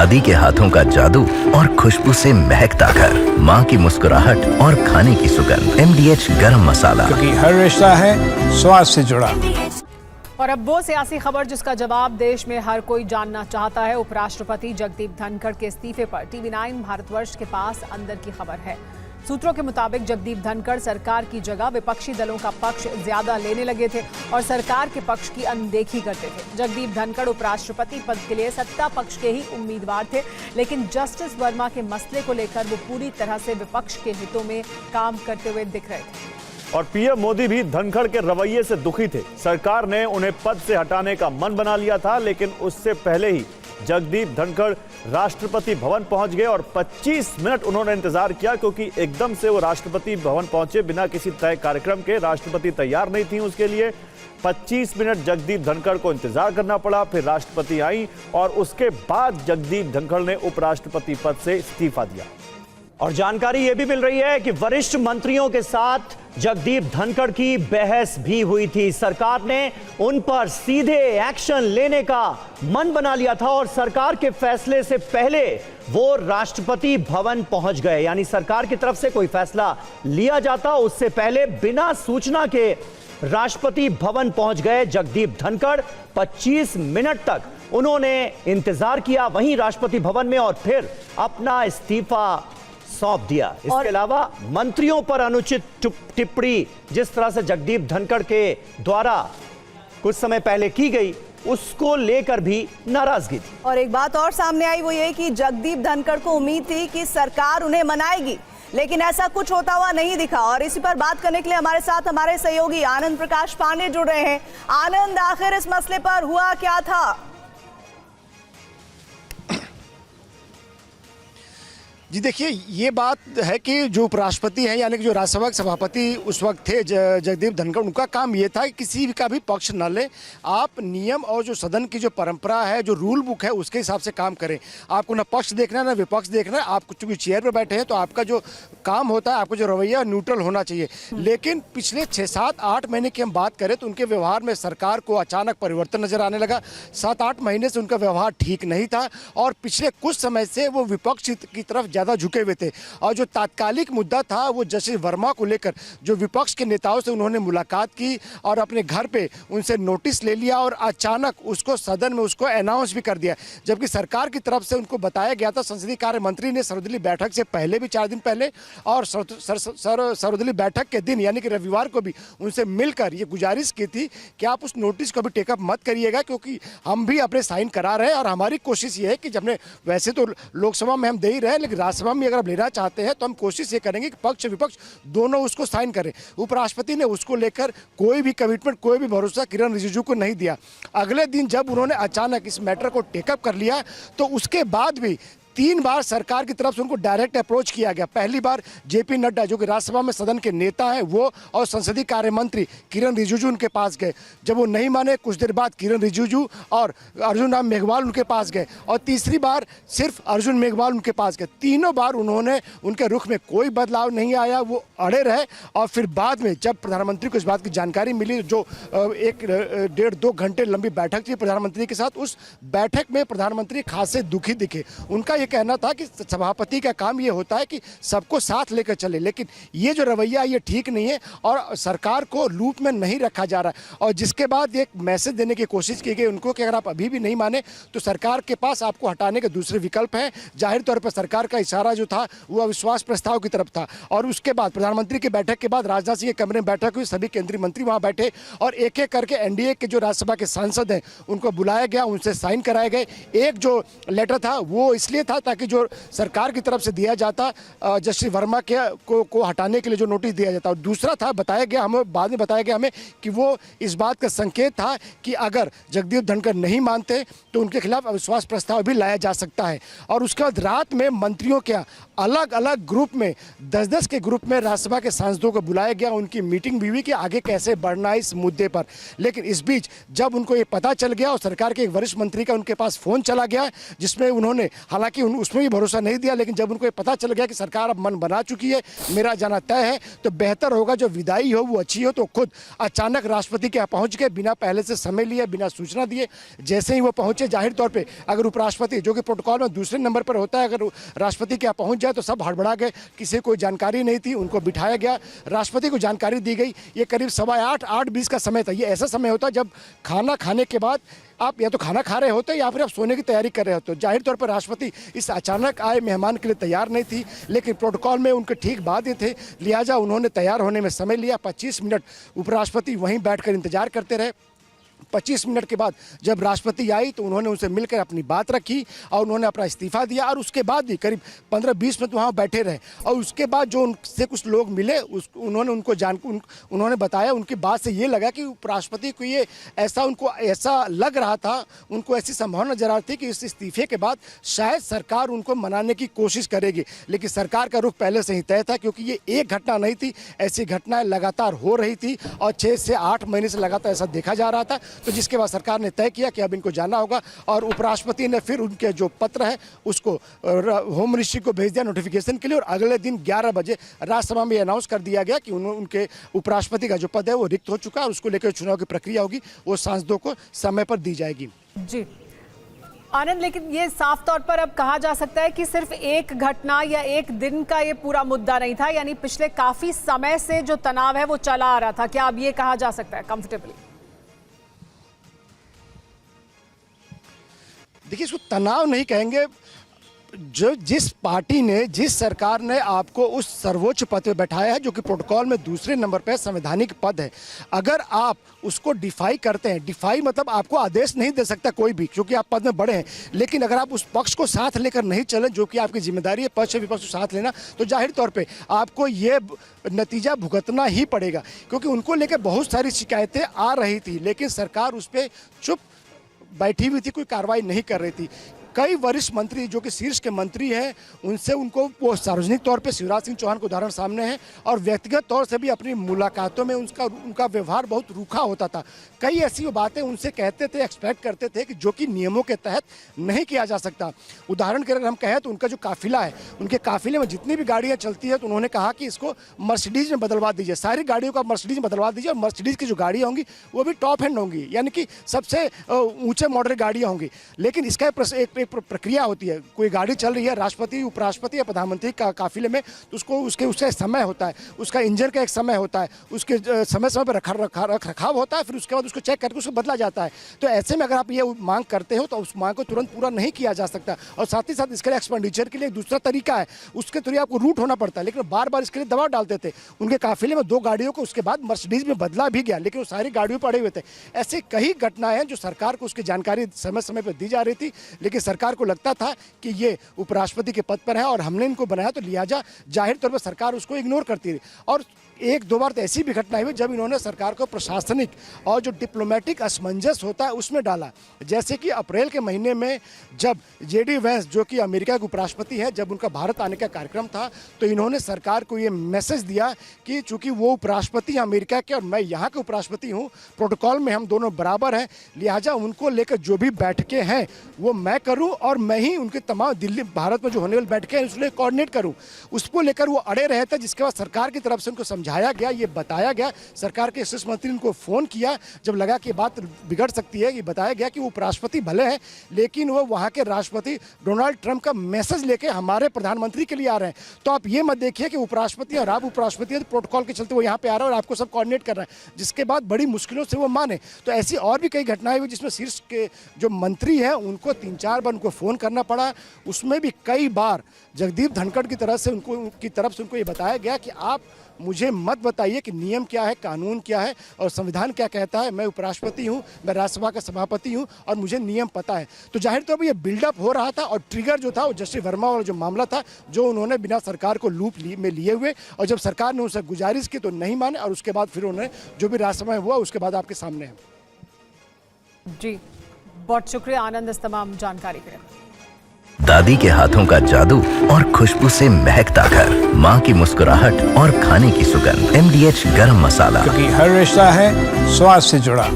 दादी के हाथों का जादू और खुशबू से महकता घर, माँ की मुस्कुराहट और खाने की सुगंध। MDH गरम मसाला, क्योंकि हर रिश्ता है स्वाद से जुड़ा। और अब वो सियासी खबर जिसका जवाब देश में हर कोई जानना चाहता है। उपराष्ट्रपति जगदीप धनखड़ के इस्तीफे पर TV9 भारतवर्ष के पास अंदर की खबर है। सूत्रों के मुताबिक जगदीप धनखड़ सरकार की जगह विपक्षी दलों का पक्ष ज्यादा लेने लगे थे और सरकार के पक्ष की अनदेखी करते थे। जगदीप धनखड़ उपराष्ट्रपति पद के लिए सत्ता पक्ष के ही उम्मीदवार थे, लेकिन जस्टिस वर्मा के मसले को लेकर वो पूरी तरह से विपक्ष के हितों में काम करते हुए दिख रहे थे। और पीएम मोदी भी धनखड़ के रवैये से दुखी थे। सरकार ने उन्हें पद से हटाने का मन बना लिया था, लेकिन उससे पहले ही जगदीप धनखड़ राष्ट्रपति भवन पहुंच गए और 25 मिनट उन्होंने इंतजार किया, क्योंकि एकदम से वो राष्ट्रपति भवन पहुंचे बिना किसी तय कार्यक्रम के। राष्ट्रपति तैयार नहीं थी उसके लिए। 25 मिनट जगदीप धनखड़ को इंतजार करना पड़ा। फिर राष्ट्रपति आई और उसके बाद जगदीप धनखड़ ने उपराष्ट्रपति पद से इस्तीफा दिया। और जानकारी यह भी मिल रही है कि वरिष्ठ मंत्रियों के साथ जगदीप धनखड़ की बहस भी हुई थी। सरकार ने उन पर सीधे एक्शन लेने का मन बना लिया था और सरकार के फैसले से पहले वो राष्ट्रपति भवन पहुंच गए। यानी सरकार की तरफ से कोई फैसला लिया जाता उससे पहले बिना सूचना के राष्ट्रपति भवन पहुंच गए जगदीप धनखड़। 25 मिनट तक उन्होंने इंतजार किया वहीं राष्ट्रपति भवन में और फिर अपना इस्तीफा सौंप दिया। इसके अलावा मंत्रियों पर अनुचित टिप्पणी जिस तरह से जगदीप धनखड़ के द्वारा कुछ समय पहले की गई, उसको लेकर भी नाराजगी थी। और एक बात और सामने आई, वो ये कि जगदीप धनखड़ को उम्मीद थी कि सरकार उन्हें मनाएगी, लेकिन ऐसा कुछ होता हुआ नहीं दिखा। और इसी पर बात करने के लिए हमारे साथ हमारे सहयोगी आनंद प्रकाश पांडे जुड़ रहे हैं। आनंद, आखिर इस मसले पर हुआ क्या था? जी देखिए, ये बात है कि जो उपराष्ट्रपति हैं यानी कि जो राज्यसभा के सभापति उस वक्त थे जगदीप धनखड़, उनका काम ये था कि किसी का भी पक्ष न ले, आप नियम और जो सदन की जो परंपरा है, जो रूल बुक है, उसके हिसाब से काम करें। आपको ना पक्ष देखना है ना विपक्ष देखना है। आप चूंकि चेयर पर बैठे हैं तो आपका जो काम होता है, आपका जो रवैया न्यूट्रल होना चाहिए। लेकिन पिछले 6, 7, 8 महीने की हम बात करें तो उनके व्यवहार में सरकार को अचानक परिवर्तन नजर आने लगा। 7-8 महीने से उनका व्यवहार ठीक नहीं था और पिछले कुछ समय से वो विपक्ष की तरफ ज़्यादा झुके हुए थे। और जो तात्कालिक मुद्दा था वो जस्टिस वर्मा को लेकर जो विपक्ष के नेताओं से उन्होंने मुलाकात की और अपने घर पे उनसे नोटिस ले लिया और अचानक उसको सदन में उसको अनाउंस भी कर दिया, जबकि सरकार की तरफ से उनको बताया गया था। संसदीय कार्य मंत्री ने सर्वदलीय बैठक से पहले भी 4 दिन पहले और सर्वदलीय बैठक के दिन यानी कि रविवार को भी उनसे मिलकर ये गुजारिश की थी कि आप उस नोटिस को भी टेकअप मत करिएगा, क्योंकि हम भी अपने साइन करा रहे हैं और हमारी कोशिश ये है कि जब वैसे तो लोकसभा में हम दे ही रहे हैं, लेकिन राज्यसभा में अगर आप लेना चाहते हैं तो हम कोशिश ये करेंगे कि पक्ष विपक्ष दोनों उसको साइन करें। उपराष्ट्रपति ने उसको लेकर कोई भी कमिटमेंट, कोई भी भरोसा किरण रिजिजू को नहीं दिया। अगले दिन जब उन्होंने अचानक इस मैटर को टेकअप कर लिया तो उसके बाद भी 3 बार सरकार की तरफ से उनको डायरेक्ट अप्रोच किया गया। पहली बार जेपी नड्डा जो कि राज्यसभा में सदन के नेता हैं वो और संसदीय कार्य मंत्री किरण रिजिजू उनके पास गए। जब वो नहीं माने कुछ देर बाद किरण रिजिजू और अर्जुन राम मेघवाल उनके पास गए और तीसरी बार सिर्फ अर्जुन मेघवाल उनके पास गए। तीनों बार उन्होंने उनके रुख में कोई बदलाव नहीं आया, वो अड़े रहे। और फिर बाद में जब प्रधानमंत्री को इस बात की जानकारी मिली, जो 1-1.5-2 घंटे लंबी बैठक थी प्रधानमंत्री के साथ, उस बैठक में प्रधानमंत्री खासे दुखी दिखे। उनका ये कहना था कि सभापति का काम ये होता है कि सबको साथ लेकर चले, लेकिन ये जो रवैया ये ठीक नहीं है और सरकार को लूप में नहीं रखा जा रहा है। और जिसके बाद एक मैसेज देने की कोशिश की गई उनको कि अगर आप अभी भी नहीं माने तो सरकार के पास आपको हटाने के दूसरे विकल्प हैं। जाहिर तौर पर सरकार का इशारा जो था वो अविश्वास प्रस्ताव की तरफ था। और उसके बाद प्रधानमंत्री की बैठक के बाद राजनाथ सिंह के कमरे में बैठक हुई, सभी केंद्रीय मंत्री वहाँ बैठे और एक एक करके एनडीए के जो राज्यसभा के सांसद हैं उनको बुलाया गया, उनसे साइन कराए गए। एक जो लेटर था वो इसलिए था ताकि जो सरकार की तरफ से दिया जाता जस्टिस वर्मा के को हटाने के लिए जो नोटिस दिया जाता, और दूसरा था बताया गया हमें, बाद में बताया गया हमें कि वो इस बात का संकेत था कि अगर जगदीप धनखड़ नहीं मानते तो उनके खिलाफ अविश्वास प्रस्ताव भी लाया जा सकता है। और उसके बाद रात में मंत्रियों के अलग अलग ग्रुप में 10-10 के ग्रुप में राज्यसभा के सांसदों को बुलाया गया, उनकी मीटिंग भी हुई कि आगे कैसे बढ़ना है इस मुद्दे पर। लेकिन इस बीच जब उनको ये पता चल गया और सरकार के एक वरिष्ठ मंत्री का उनके पास फोन चला गया जिसमें उन्होंने, हालांकि हालांकि उसमें भी भरोसा नहीं दिया, लेकिन जब उनको ये पता चल गया कि सरकार अब मन बना चुकी है, मेरा जाना तय है, तो बेहतर होगा जो विदाई हो वो अच्छी हो। तो खुद अचानक राष्ट्रपति के यहाँ पहुँच गए, बिना पहले से समय लिए, बिना सूचना दिए। जैसे ही वो पहुँचे, जाहिर तौर पर अगर उपराष्ट्रपति, जो कि प्रोटोकॉल में दूसरे नंबर पर होता है, अगर राष्ट्रपति के यहाँ पहुँच जाए तो सब हड़बड़ा गए, किसी को कोई जानकारी नहीं थी, उनको बिठाया गया, राष्ट्रपति को जानकारी दी गई। ये करीब 8:15 का समय था। ये ऐसा समय होता है जब खाना खाने के बाद आप या तो खाना खा रहे होते या फिर आप सोने की तैयारी कर रहे होते। जाहिर तौर पर राष्ट्रपति इस अचानक आए मेहमान के लिए तैयार नहीं थी, लेकिन प्रोटोकॉल में उनके ठीक बाद ही थे, लिहाजा उन्होंने तैयार होने में समय लिया। 25 मिनट उपराष्ट्रपति वहीं बैठकर इंतजार करते रहे। 25 मिनट के बाद जब राष्ट्रपति आई तो उन्होंने उनसे मिलकर अपनी बात रखी और उन्होंने अपना इस्तीफा दिया, और उसके बाद भी करीब 15-20 मिनट वहाँ बैठे रहे। और उसके बाद जो उनसे कुछ लोग मिले, उन्होंने बताया, उनकी बात से ये लगा कि उपराष्ट्रपति को ये उनको ऐसा लग रहा था, उनको ऐसी संभावना नजर आ रही थी कि इस इस्तीफे के बाद शायद सरकार उनको मनाने की कोशिश करेगी। लेकिन सरकार का रुख पहले से ही तय था, क्योंकि ये एक घटना नहीं थी, ऐसी घटनाएं लगातार हो रही थी और 6 से 8 महीने से लगातार ऐसा देखा जा रहा था। तो जिसके बाद सरकार ने तय किया कि अब इनको जाना होगा, और उपराष्ट्रपति ने फिर उनके जो पत्र है उसको होम मिनिस्ट्री को भेज दिया नोटिफिकेशन के लिए, और अगले दिन 11 बजे राज्यसभा में अनाउंस कर दिया गया कि उनके उपराष्ट्रपति का जो पद है वो रिक्त हो चुका है, और उसको लेकर चुनाव की प्रक्रिया होगी वो सांसदों को समय पर दी जाएगी। जी आनंद, लेकिन ये साफ तौर पर अब कहा जा सकता है कि सिर्फ एक घटना या एक दिन का ये पूरा मुद्दा नहीं था, यानी पिछले काफी समय से जो तनाव है वो चला आ रहा था। क्या अब ये कहा जा सकता है कंफर्टेबली? देखिए, इसको तनाव नहीं कहेंगे। जो जिस पार्टी ने, जिस सरकार ने आपको उस सर्वोच्च पद पे बैठाया है, जो कि प्रोटोकॉल में दूसरे नंबर पे संवैधानिक पद है, अगर आप उसको डिफाई करते हैं, डिफाई मतलब आपको आदेश नहीं दे सकता कोई भी, क्योंकि आप पद में बड़े हैं, लेकिन अगर आप उस पक्ष को साथ लेकर नहीं चले, जो कि आपकी जिम्मेदारी है पक्ष विपक्ष को साथ लेना, तो जाहिर तौर पे आपको ये नतीजा भुगतना ही पड़ेगा। क्योंकि उनको लेकर बहुत सारी शिकायतें आ रही थी, लेकिन सरकार उस पर चुप बैठी हुई थी, कोई कार्रवाई नहीं कर रही थी। कई वरिष्ठ मंत्री जो कि शीर्ष के मंत्री हैं, उनसे उनको वो सार्वजनिक तौर पे शिवराज सिंह चौहान का उदाहरण सामने है, और व्यक्तिगत तौर से भी अपनी मुलाकातों में उनका व्यवहार बहुत रूखा होता था। कई ऐसी बातें उनसे कहते थे, एक्सपेक्ट करते थे कि जो कि नियमों के तहत नहीं किया जा सकता। उदाहरण के अगर हम कहें तो उनका जो काफिला है, उनके काफिले में जितनी भी गाड़ियाँ चलती है, तो उन्होंने कहा कि इसको मर्सिडीज में बदलवा दीजिए, सारी गाड़ियों का मर्सिडीज में बदलवा दीजिए, और मर्सिडीज की जो गाड़ियाँ होंगी वो भी टॉप हैंड होंगी, यानी कि सबसे ऊँचे मॉडल गाड़ियाँ होंगी। लेकिन इसका एक प्रक्रिया होती है, कोई गाड़ी चल रही है राष्ट्रपति, उपराष्ट्रपति या प्रधानमंत्री का काफिले में, तो उसका समय होता है, उसका इंजन का एक समय होता है, उसके समय समय पर रखरखाव होता है, फिर उसके बाद उसको चेक करके उसको बदला जाता है। तो ऐसे में अगर आप ये मांग करते हो तो उस मांग को तुरंत पूरा नहीं किया जा सकता, और साथ ही साथ इसके लिए एक्सपेंडिचर के लिए एक दूसरा तरीका है, उसके थ्रू आपको रूट होना पड़ता है। लेकिन बार बार इसके लिए दबाव डालते थे। उनके काफिले में 2 गाड़ियों को उसके बाद मर्सिडीज में बदला भी गया, लेकिन वो सारी गाड़ियों पड़े हुए थे। ऐसे कई घटनाएं हैं जो सरकार को उसकी जानकारी समय समय पर दी जा रही थी, लेकिन सरकार को लगता था कि ये उपराष्ट्रपति के पद पर है और हमने इनको बनाया, तो लिहाजा जाहिर तौर पर सरकार उसको इग्नोर करती रही। और 1-2 बार तो ऐसी भी घटनाएं हुई जब इन्होंने सरकार को प्रशासनिक और जो डिप्लोमेटिक असमंजस होता है उसमें डाला। जैसे कि अप्रैल के महीने में जब जेडी वैंस, जो कि अमेरिका के उपराष्ट्रपति हैं, जब उनका भारत आने का कार्यक्रम था, तो इन्होंने सरकार को ये मैसेज दिया कि चूंकि वो उपराष्ट्रपति हैं अमेरिका के और मैं यहाँ के उपराष्ट्रपति हूँ, प्रोटोकॉल में हम दोनों बराबर हैं, लिहाजा उनको लेकर जो भी बैठकें हैं वो मैं करूँ, और मैं ही उनके तमाम दिल्ली भारत में जो होने वाली बैठकें हैं उसको कोऑर्डिनेट करूँ। उसको लेकर वो अड़े रहे थे, जिसके बाद सरकार की तरफ से उनको समझाया गया, ये बताया गया, सरकार के शीर्ष मंत्री ने उनको फोन किया, जब लगा कि बात बिगड़ सकती है, ये बताया गया कि वो उपराष्ट्रपति भले हैं, लेकिन वो वहाँ के राष्ट्रपति डोनाल्ड ट्रंप का मैसेज लेके हमारे प्रधानमंत्री के लिए आ रहे हैं। तो आप ये मत देखिए कि उपराष्ट्रपति और आप उपराष्ट्रपति हैं, तो प्रोटोकॉल के चलते वो यहाँ पे आ रहा है और आपको सब कोऑर्डिनेट कर रहा है, जिसके बाद बड़ी मुश्किलों से वो माने। तो ऐसी और भी कई घटनाएं हुई जिसमें शीर्ष के जो मंत्री हैं उनको 3-4 बार उनको फ़ोन करना पड़ा। उसमें भी कई बार जगदीप धनखड़ की तरफ से उनको ये बताया गया कि आप मुझे मत बताइए कि नियम क्या है, कानून क्या है और संविधान क्या कहता है। मैं उपराष्ट्रपति हूँ, मैं राज्यसभा का सभापति हूँ और मुझे नियम पता है। तो जाहिर तौर पर ये बिल्डअप हो रहा था और ट्रिगर जो था वो जस्टिस वर्मा वाला जो मामला था, जो उन्होंने बिना सरकार को लूप में लिए हुए, और जब सरकार ने उनसे गुजारिश की तो नहीं माने, और उसके बाद फिर उन्होंने जो भी राज्यसभा में हुआ उसके बाद आपके सामने है। जी बहुत शुक्रिया आनंद इस तमाम जानकारी के लिए। दादी के हाथों का जादू और खुशबू से महकता घर, माँ की मुस्कुराहट और खाने की सुगंध, MDH गरम मसाला, क्योंकि हर रिश्ता है स्वाद से जुड़ा।